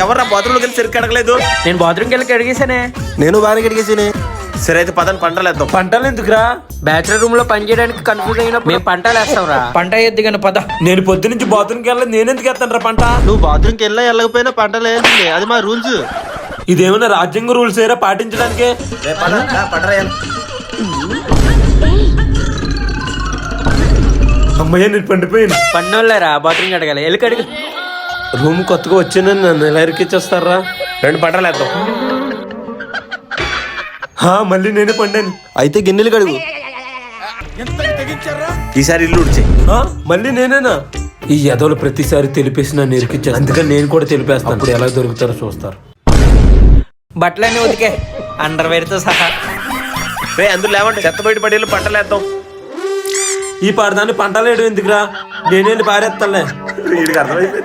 ఎవరు బాత్రూంలోకి వెళ్ళి సరిగ్గా అడగలేదు. నేను బాత్రూమ్కి వెళ్ళి అడిగేసానే. నేను బాగా అడిగేసానే. సరే అయితే పదని పంటలు వేద్దాం. పంటలు ఎందుకురా? బ్యాచులర్ రూమ్ లో పని చేయడానికి కన్ఫ్యూజ్ అయినప్పుడు మేము పంటలు వేస్తాంరా. పంట ఎద్దు కానీ పద. నేను పొద్దు నుంచి బాత్రూమ్కి వెళ్ళలేదు, నేను ఎందుకు వేస్తాను రా పంట? నువ్వు బాత్రూమ్కి వెళ్ళకపోయినా పంటలు వేయాల్సిందే, అది మా రూల్స్. ఇదేమన్నా రాజ్యాంగ రూల్స్ ఏరా పాటించడానికి? అమ్మయ్య నేను పండిపోయాను. పన్నోళ్ళరా బాత్రూమ్ అడగాలి, వెళ్ళి అడుగు. రూమ్ కొత్తగా వచ్చాను, నన్ను ఎలా ఇరికిచ్చేస్తారా? 2 పంటలు వేద్దాం. మళ్ళీ నేనే పండాను. అయితే గిన్నెలు కడుగు. ఈసారి ఇల్లు ఉడిచే. మళ్ళీ నేనేనా? ఈ యదవులు ప్రతిసారి తెలిపేసి నన్ను ఇరికిచ్చాను, అందుకని నేను కూడా తెలిపేస్తాను. అప్పుడు ఎలా దొరుకుతారో చూస్తారు. బట్టలన్నీ ఉతికే అండర్వేర్ తో సహా. అందులో లేవంటే చెత్త బయట పడి పంటలు వేద్దాం. ఈ పాడదాన్ని పంటలు వేయడం ఎందుకురా? నేనేంటి పారేస్తానులే. వీడికి అర్థమైపోయింది.